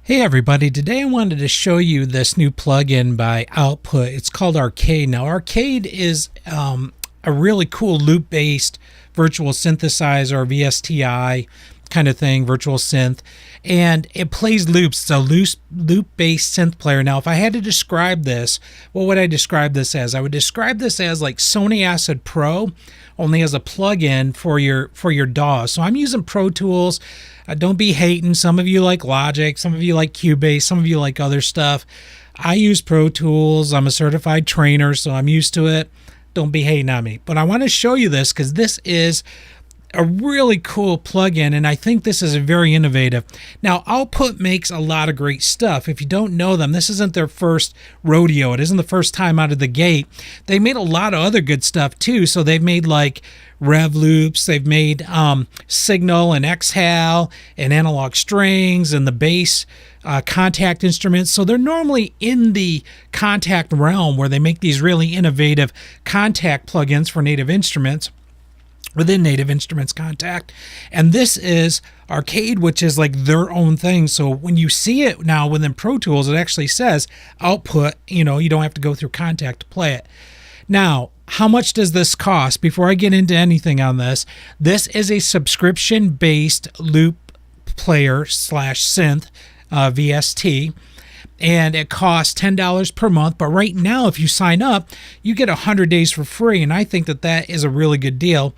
Hey everybody, today I wanted to show you this new plugin by Output. It's called Arcade. Now Arcade is a really cool loop-based virtual synthesizer, or VSTi kind of thing, virtual synth, and it plays loops. It's a loop-based synth player. Now if I had to describe this, what would I describe this as? I would describe this as like Sony Acid Pro, only as a plugin for your DAW. So I'm using Pro Tools. Don't be hating. Some of you like Logic, some of you like Cubase, some of you like other stuff. I use Pro Tools. I'm a certified trainer, so I'm used to it. Don't be hating on me. But I want to show you this because this is a really cool plugin, and I think this is very innovative. Now, Output makes a lot of great stuff. If you don't know them, this isn't their first rodeo. It isn't the first time out of the gate. They made a lot of other good stuff too. So they've made like rev loops, they've made signal and exhale and analog strings and the bass contact instruments. So they're normally in the contact realm where they make these really innovative contact plugins for native instruments within Native Instruments Contact. And this is Arcade, which is like their own thing. So when you see it now within Pro Tools, it actually says Output. You don't have to go through Contact to play it. Now, how much does this cost? Before I get into anything on this is a subscription-based loop player / synth, VST. And it costs $10 per month. But right now, if you sign up, you get 100 days for free. And I think that is a really good deal.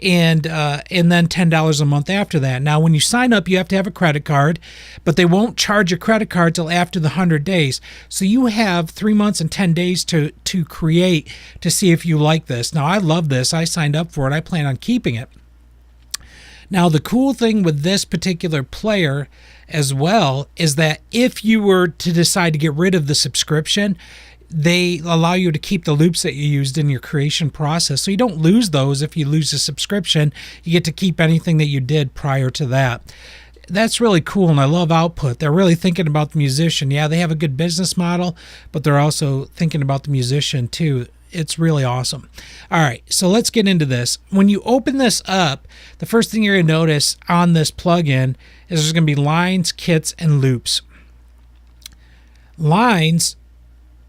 And then $10 a month after that. Now, when you sign up, you have to have a credit card, but they won't charge a credit card till after the 100 days. So you have 3 months and 10 days to create, to see if you like this. Now, I love this. I signed up for it. I plan on keeping it. Now, the cool thing with this particular player as well is that if you were to decide to get rid of the subscription, they allow you to keep the loops that you used in your creation process. So you don't lose those. If you lose a subscription, you get to keep anything that you did prior to that. That's really cool, and I love Output. They're really thinking about the musician. Yeah, they have a good business model, but they're also thinking about the musician too. It's really awesome. All right, so let's get into this. When you open this up, the first thing you're going to notice on this plugin is there's going to be lines, kits, and loops. Lines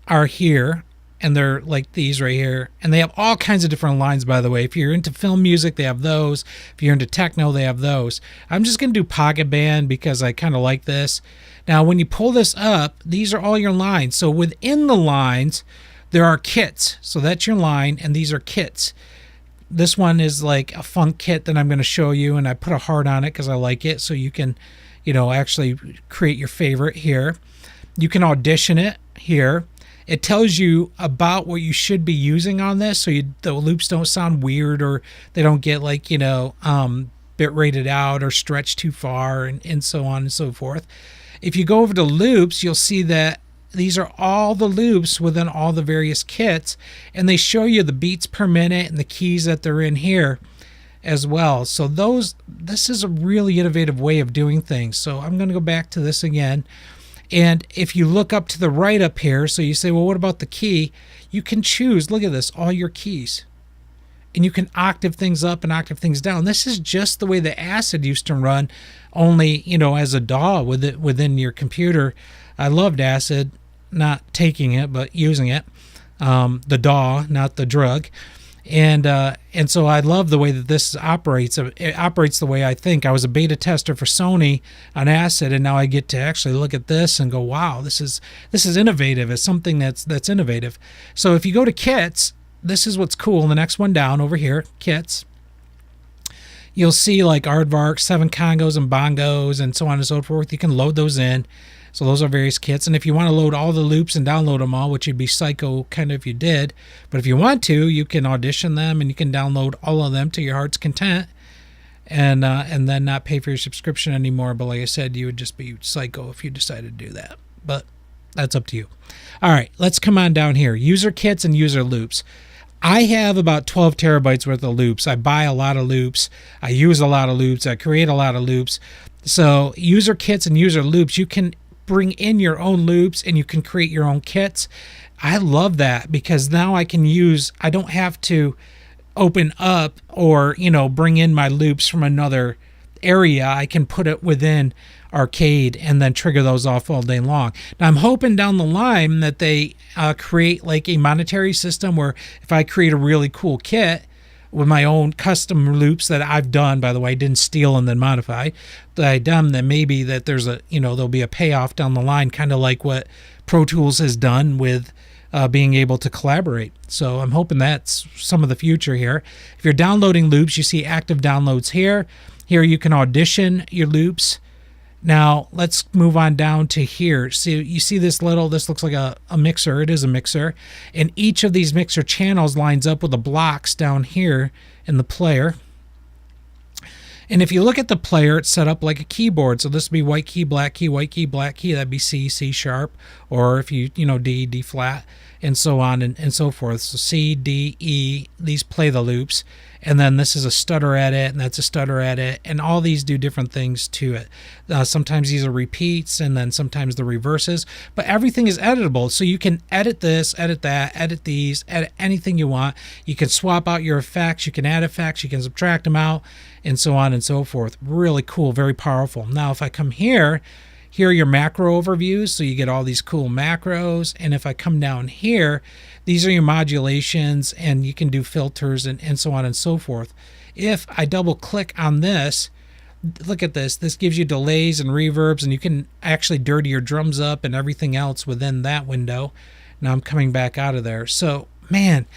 are here, and they're like these right here, and they have all kinds of different lines, by the way. If you're into film music, they have those. If you're into techno, they have those. I'm just going to do Pocket Band because I kind of like this. Now, when you pull this up, these are all your lines. So within the lines, there are kits. So that's your line, and these are kits. This one is like a funk kit that I'm going to show you, and I put a heart on it because I like it, so you can, actually create your favorite here. You can audition it here. It tells you about what you should be using on this, so the loops don't sound weird, or they don't get like, bit rated out or stretched too far, and so on and so forth. If you go over to loops, you'll see that these are all the loops within all the various kits, and they show you the beats per minute and the keys that they're in here as well. So this is a really innovative way of doing things. So I'm going to go back to this again. And if you look up to the right up here, so you say, well, what about the key? You can choose, look at this, all your keys. And you can octave things up and octave things down. This is just the way the Acid used to run, only, as a DAW within your computer. I loved Acid, not taking it, but using it. The DAW, not the drug. And so I love the way that this operates. It operates the way I think. I was a beta tester for Sony on Acid, and now I get to actually look at this and go, wow, this is innovative. It's something that's innovative. So if you go to kits, this is what's cool. The next one down over here, kits. You'll see like aardvark, 7 congos and bongos, and so on and so forth. You can load those in. So those are various kits. And if you want to load all the loops and download them all, which would be psycho kind of if you did, but if you want to, you can audition them and you can download all of them to your heart's content, and then not pay for your subscription anymore. But like I said, you would just be psycho if you decided to do that. But that's up to you. All right, let's come on down here. User kits and user loops. I have about 12 terabytes worth of loops. I buy a lot of loops. I use a lot of loops. I create a lot of loops. So user kits and user loops, you can bring in your own loops and you can create your own kits. I love that because now I don't have to open up or, bring in my loops from another area, I can put it within Arcade and then trigger those off all day long. Now I'm hoping down the line that they create like a monetary system where if I create a really cool kit with my own custom loops that I've done, by the way, I didn't steal and then modify, that I done, then maybe that there's a, there'll be a payoff down the line, kind of like what Pro Tools has done with being able to collaborate. So I'm hoping that's some of the future here. If you're downloading loops, you see active downloads here. Here you can audition your loops. Now let's move on down to here. So you see this looks like a mixer. It is a mixer. And each of these mixer channels lines up with the blocks down here in the player. And if you look at the player, it's set up like a keyboard. So this would be white key, black key, white key, black key. That'd be C, C sharp, or if D, D flat, and so on and so forth. So C, D, E, these play the loops. And then this is a stutter edit, and that's a stutter edit, and all these do different things to it. Sometimes these are repeats, and then sometimes the reverses, but everything is editable. So you can edit this, edit that, edit these, edit anything you want. You can swap out your effects, you can add effects, you can subtract them out, and so on and so forth. Really cool, very powerful. Now if I come here are your macro overviews, so you get all these cool macros. And if I come down here, these are your modulations, and you can do filters and so on and so forth. If I double click on this, look at this. This gives you delays and reverbs, and you can actually dirty your drums up and everything else within that window. Now I'm coming back out of there. So man,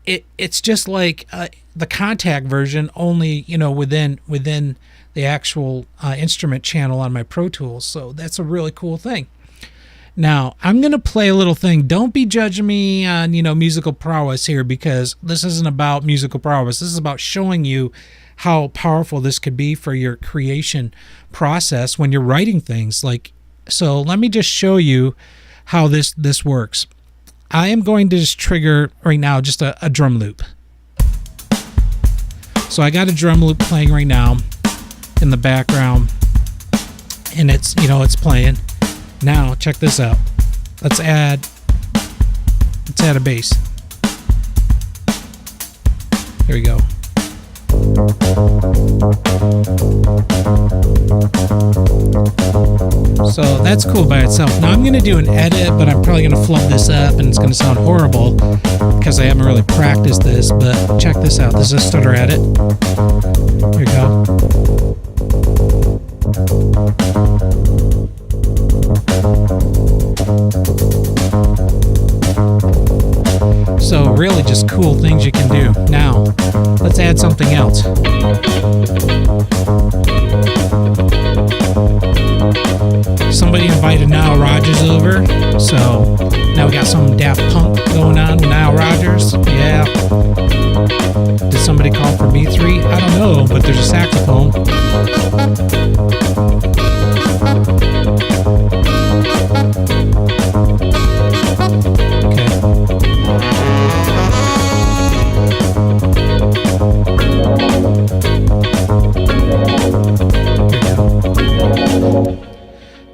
it's just like the Contact version, only within the actual instrument channel on my Pro Tools. So that's a really cool thing. Now I'm gonna play a little thing. Don't be judging me on musical prowess here, because this isn't about musical prowess. This is about showing you how powerful this could be for your creation process when you're writing things. So let me just show you how this works. I am going to just trigger right now just a drum loop. So I got a drum loop playing right now in the background, and it's playing. Now check this out. Let's add a bass. Here we go. So that's cool by itself. Now I'm going to do an edit, but I'm probably going to flub this up and it's going to sound horrible because I haven't really practiced this, but check this out. This is a stutter edit. Here we go. So really just cool things you can do. Now, let's add something else. Somebody invited Nile Rodgers over, so now we got some Daft Punk going on with Nile Rodgers. Yeah. Did somebody call for B3? I don't know, but there's a saxophone.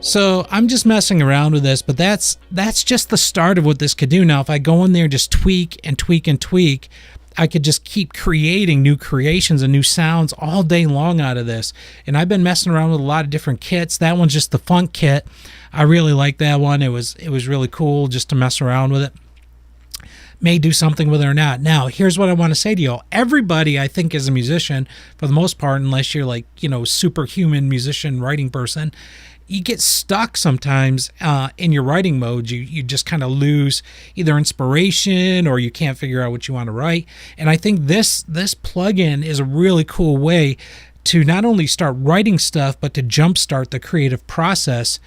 So I'm just messing around with this, but that's just the start of what this could do. Now, if I go in there and just tweak and tweak and tweak, I could just keep creating new creations and new sounds all day long out of this. And I've been messing around with a lot of different kits. That one's just the funk kit. I really like that one. It was really cool just to mess around with it. May do something with it or not. Now, here's what I want to say to you all. Everybody, I think, is a musician for the most part, unless you're like, superhuman musician writing person. You get stuck sometimes in your writing mode. You just kind of lose either inspiration or you can't figure out what you want to write. And I think this plugin is a really cool way to not only start writing stuff, but to jumpstart the creative process,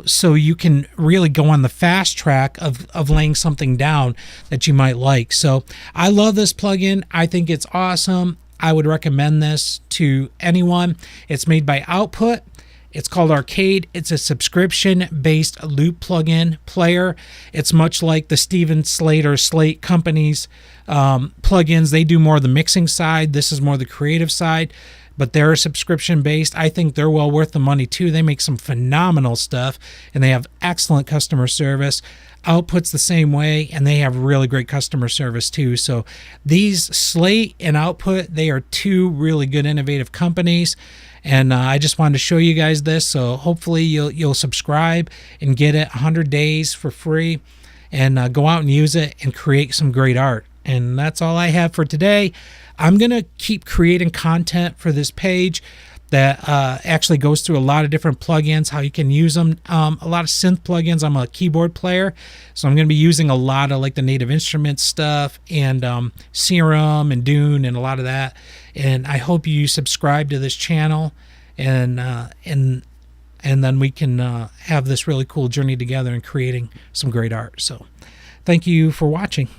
so you can really go on the fast track of laying something down that you might like. So I love this plugin. I think it's awesome. I would recommend this to anyone. It's made by Output. It's called Arcade. It's a subscription-based loop plugin player. It's much like the Steven Slate Company's plugins. They do more of the mixing side. This is more the creative side. but they're subscription based. I think they're well worth the money too. They make some phenomenal stuff, and they have excellent customer service. Output's the same way, and they have really great customer service too. So these Slate and Output, they are two really good innovative companies, and I just wanted to show you guys this. So hopefully you'll subscribe and get it 100 days for free, and go out and use it and create some great art. And that's all I have for today. I'm gonna keep creating content for this page that actually goes through a lot of different plugins, how you can use them. A lot of synth plugins. I'm a keyboard player, so I'm going to be using a lot of like the Native Instruments stuff and Serum and Dune and a lot of that. And I hope you subscribe to this channel, and then we can have this really cool journey together in creating some great art. So thank you for watching.